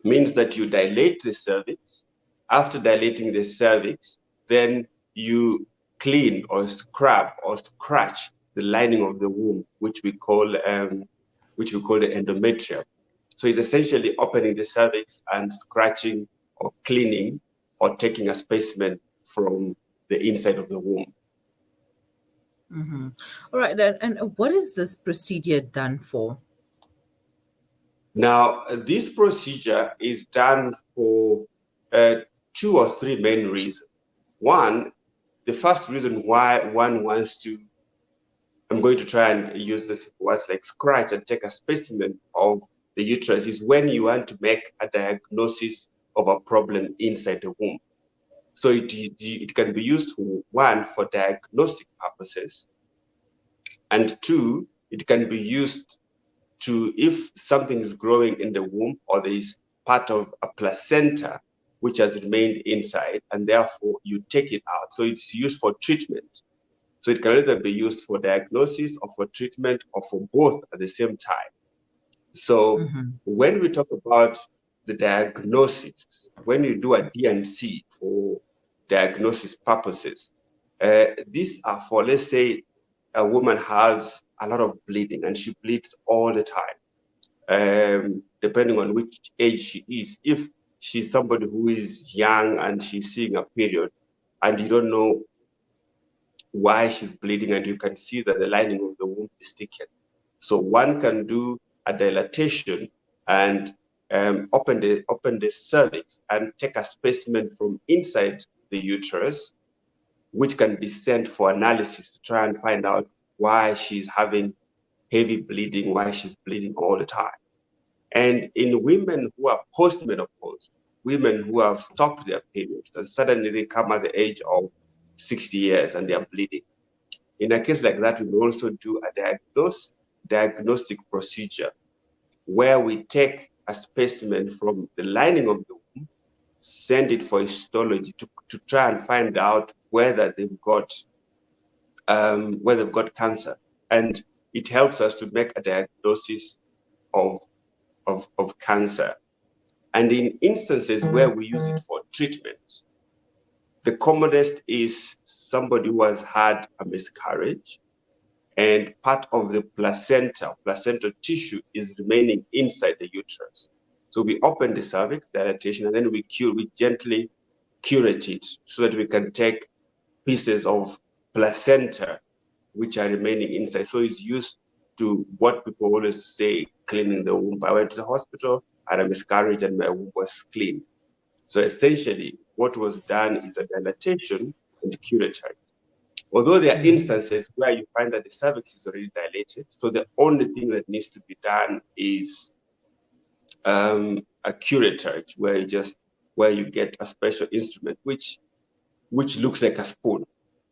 means that you dilate the cervix. After dilating the cervix, then you clean or scrub or scratch the lining of the womb, which we call the endometrium. So it's essentially opening the cervix and scratching or cleaning or taking a specimen from the inside of the womb. Mm-hmm. All right, then. And what is this procedure done for? Now, this procedure is done for uh, two or three main reasons. One, the first reason why one wants to, I'm going to try and use this words like scratch and take a specimen of the uterus, is when you want to make a diagnosis of a problem inside the womb. So it can be used, one, for diagnostic purposes, and two, it can be used to, if something is growing in the womb or there is part of a placenta which has remained inside and therefore you take it out. So it's used for treatment. So it can either be used for diagnosis or for treatment or for both at the same time. So Mm-hmm. when we talk about the diagnosis, when you do a D&C for diagnosis purposes, these are for, let's say, a woman has a lot of bleeding and she bleeds all the time, depending on which age she is. If she's somebody who is young and she's seeing a period and you don't know why she's bleeding and you can see that the lining of the womb is thickened. So one can do a dilatation and open the cervix and take a specimen from inside the uterus, which can be sent for analysis to try and find out why she's having heavy bleeding, why she's bleeding all the time. And in women who are postmenopause, women who have stopped their periods, and suddenly they come at the age of 60 years and they are bleeding. In a case like that, we will also do a diagnostic procedure where we take a specimen from the lining of the womb, send it for histology to try and find out whether they've got cancer. And it helps us to make a diagnosis of cancer. And in instances where we use it for treatment, the commonest is somebody who has had a miscarriage and part of the placental tissue is remaining inside the uterus. So we open the cervix, dilatation, and then we gently curate it so that we can take pieces of placenta which are remaining inside. So it's used to what people always say, cleaning the womb. I went to the hospital, I had a miscarriage, and my womb was clean. So essentially, what was done is a dilatation and curettage. Although there are instances where you find that the cervix is already dilated, so the only thing that needs to be done is a curettage, where you get a special instrument which looks like a spoon,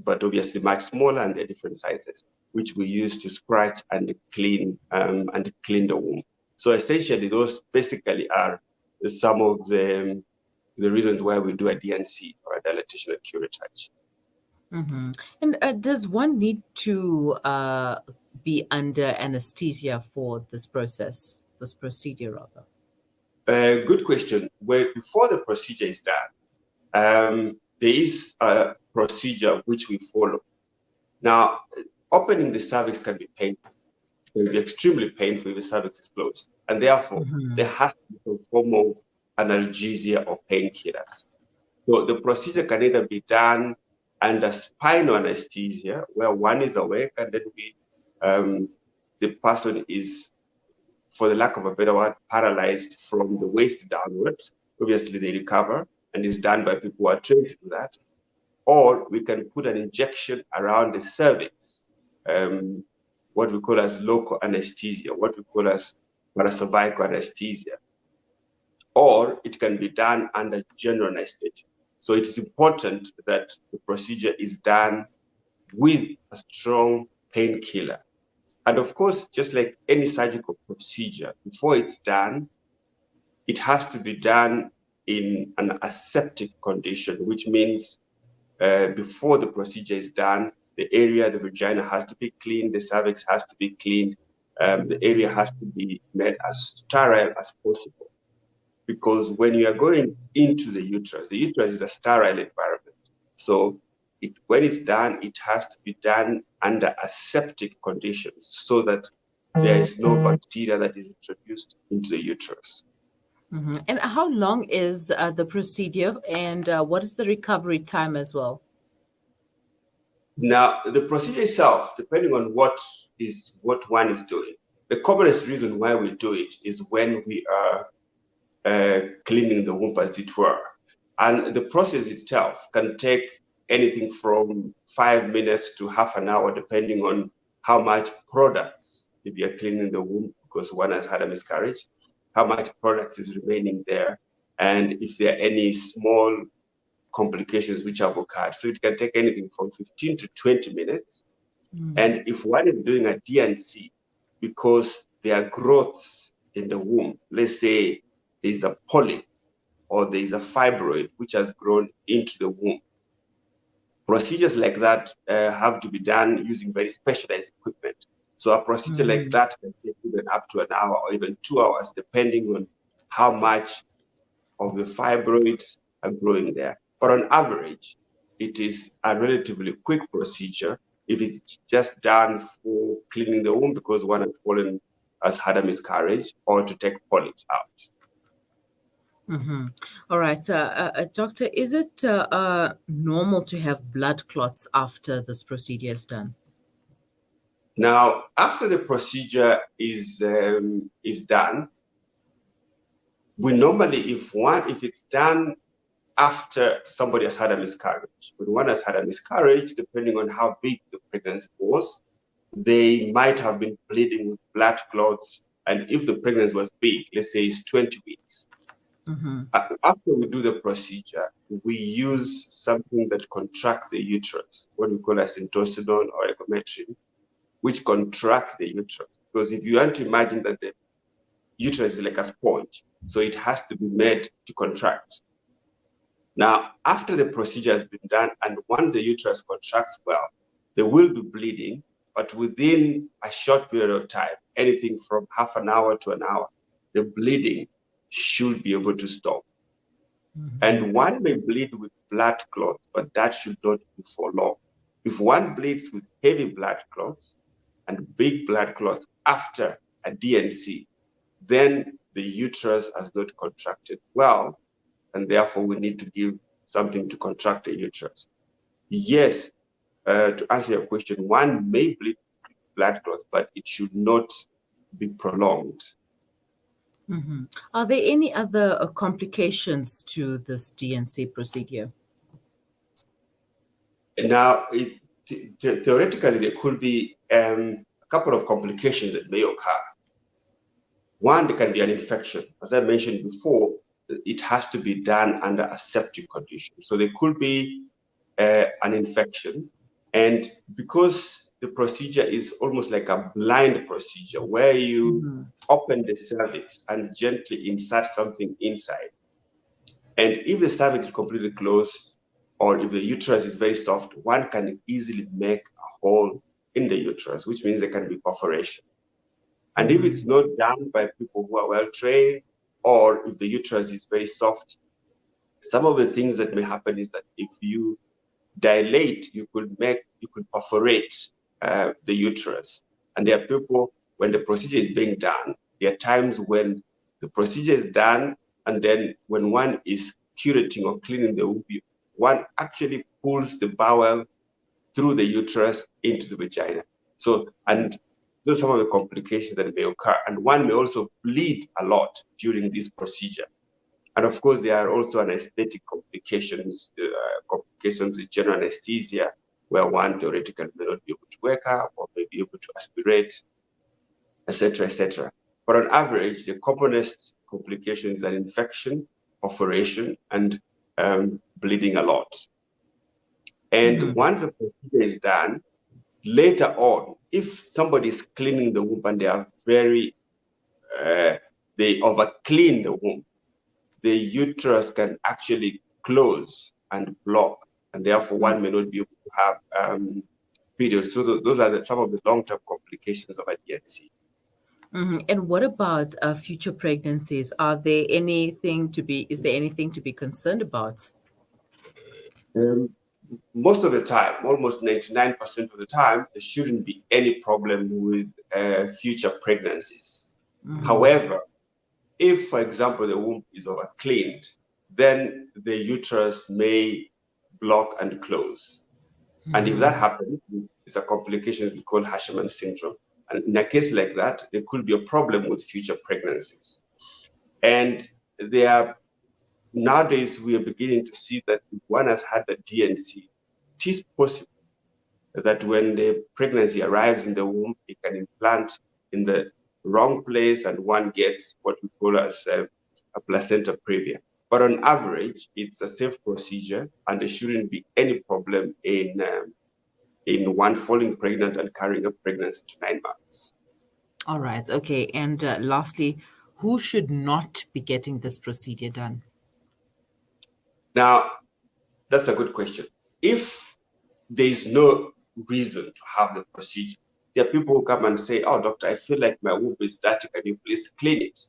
but obviously much smaller, and they're different sizes, which we use to scratch and clean the womb. So essentially, those basically are some of the reasons why we do a D&C, or a dilatation and curettage. Mm-hmm. And does one need to be under anesthesia for this procedure rather? Good question. Before the procedure is done, there is a procedure which we follow. Now, opening the cervix can be painful. It can be extremely painful if the cervix is closed. And therefore, there has to be some form of analgesia or painkillers. So the procedure can either be done under spinal anesthesia, where one is awake and then the person is, for the lack of a better word, paralyzed from the waist downwards. Obviously, they recover, and it's done by people who are trained to do that. Or we can put an injection around the cervix, what we call as local anesthesia, what we call as paracervical anesthesia. Or it can be done under general anesthesia. So it is important that the procedure is done with a strong painkiller. And of course, just like any surgical procedure, before it's done, it has to be done in an aseptic condition, which means before the procedure is done, the area, the vagina has to be cleaned, the cervix has to be cleaned, the area has to be made as sterile as possible. because when you are going into the uterus is a sterile environment. So when it's done, it has to be done under aseptic conditions so that there is no bacteria that is introduced into the uterus. And how long is the procedure, and what is the recovery time as well? Now, the procedure itself, depending on what one is doing, the commonest reason why we do it is when we are cleaning the womb, as it were. And the process itself can take anything from 5 minutes to half an hour, depending on how much products, if you're cleaning the womb because one has had a miscarriage, how much product is remaining there, and if there are any small complications which have occurred. So it can take anything from 15 to 20 minutes. And if one is doing a DNC, because there are growths in the womb, let's say there's a polyp or there's a fibroid which has grown into the womb, procedures like that have to be done using very specialized equipment. So a procedure like that can take even up to an hour or even 2 hours, depending on how much of the fibroids are growing there. But on average, it is a relatively quick procedure if it's just done for cleaning the womb because one has had a miscarriage or to take polyps out. All right. Doctor, is it normal to have blood clots after this procedure is done? Now, after the procedure is done, we normally, if it's done after somebody has had a miscarriage, when one has had a miscarriage, depending on how big the pregnancy was, they might have been bleeding with blood clots. And if the pregnancy was big, let's say it's 20 weeks, after we do the procedure, we use something that contracts the uterus, what we call a syntocinon or egometrin, which contracts the uterus. Because if you want to imagine that the uterus is like a sponge, so it has to be made to contract. Now, after the procedure has been done, and once the uterus contracts well, there will be bleeding, but within a short period of time, anything from half an hour to an hour, the bleeding should be able to stop. And one may bleed with blood clots, but that should not be for long. If one bleeds with heavy blood clots and big blood clots after a DNC, then the uterus has not contracted well, and therefore we need to give something to contract the uterus. Yes, to answer your question, one may bleed blood clots, but it should not be prolonged. Are there any other complications to this DNC procedure? Now, theoretically, there could be a couple of complications that may occur. One, there can be an infection. As I mentioned before, it has to be done under aseptic conditions. So there could be an infection. And because the procedure is almost like a blind procedure where you open the cervix and gently insert something inside. And if the cervix is completely closed, or if the uterus is very soft, one can easily make a hole in the uterus, which means there can be perforation. And if it's not done by people who are well trained, or if the uterus is very soft, some of the things that may happen is that if you dilate, you could perforate the uterus. And there are people, when the procedure is being done, there are times when the procedure is done, and then when one is curating or cleaning the womb, one actually pulls the bowel through the uterus into the vagina. So, and those are some of the complications that may occur. And one may also bleed a lot during this procedure. And of course, there are also anesthetic complications, complications with general anesthesia, where one theoretically may not be able to wake up or may be able to aspirate, etc., etc. But on average, the commonest complications are infection, perforation, and bleeding a lot. And once the procedure is done, later on, if somebody is cleaning the womb and they are they over-clean the womb, the uterus can actually close and block, and therefore one may not be able to have periods. So those are some of the long-term complications of a DNC. And what about future pregnancies? Is there anything to be concerned about? Um, Most of the time, almost 99% of the time, there shouldn't be any problem with future pregnancies. However, if, for example, the womb is overcleaned, then the uterus may block and close. And if that happens, it's a complication we call Hashimoto syndrome. And in a case like that, there could be a problem with future pregnancies. And there are nowadays we are beginning to see that if one has had a DNC, it is possible that when the pregnancy arrives in the womb, it can implant in the wrong place and one gets what we call as a placenta previa. But on average, it's a safe procedure and there shouldn't be any problem in one falling pregnant and carrying a pregnancy to 9 months. All right. Okay. And lastly, who should not be getting this procedure done? Now, that's a good question. If there is no reason to have the procedure, there are people who come and say, "Oh, doctor, I feel like my womb is dirty. Can you please clean it?"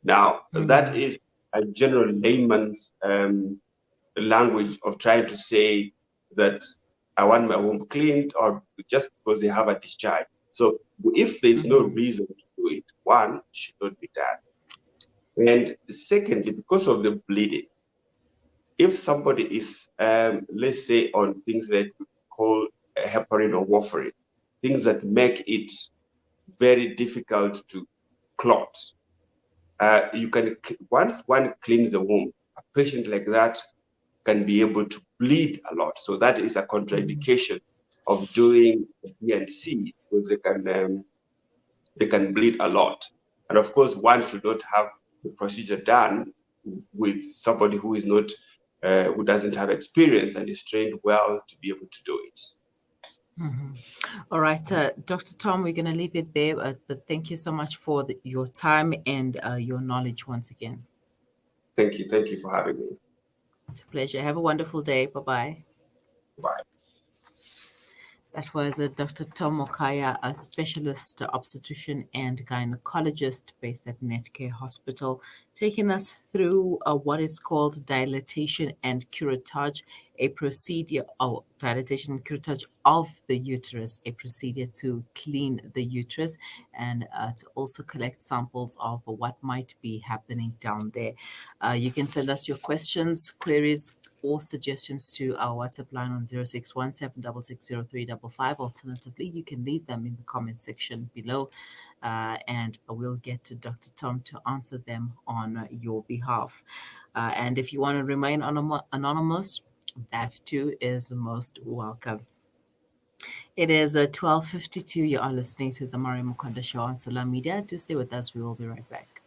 Now, that is a general layman's language of trying to say that I want my womb cleaned or just because they have a discharge. So if there's no reason to do it, one, it should not be done. And secondly, because of the bleeding, if somebody is, let's say, on things that we call heparin or warfarin, things that make it very difficult to clot, you can, once one cleans the womb, a patient like that can be able to bleed a lot. So that is a contraindication of doing BNC because they can bleed a lot. And of course, one should not have the procedure done with somebody who is not, who doesn't have experience and is trained well to be able to do it. All right, Dr. Tom, we're going to leave it there, but thank you so much for your time and your knowledge once again. Thank you. Thank you for having me. It's a pleasure. Have a wonderful day. Bye bye. Bye. That was Dr. Tom Mokaya, a specialist obstetrician and gynecologist based at Netcare Hospital, taking us through what is called dilatation and curettage, a procedure, dilatation and curettage of the uterus, a procedure to clean the uterus and to also collect samples of what might be happening down there. You can send us your questions, queries, or suggestions to our WhatsApp line on 0617660355. Alternatively, you can leave them in the comment section below and we'll get to Dr. Tom to answer them on your behalf. And if you want to remain anonymous, that too is most welcome. It is 12:52. You are listening to the Mari Mukonda Show on Salam Media. Do stay with us. We will be right back.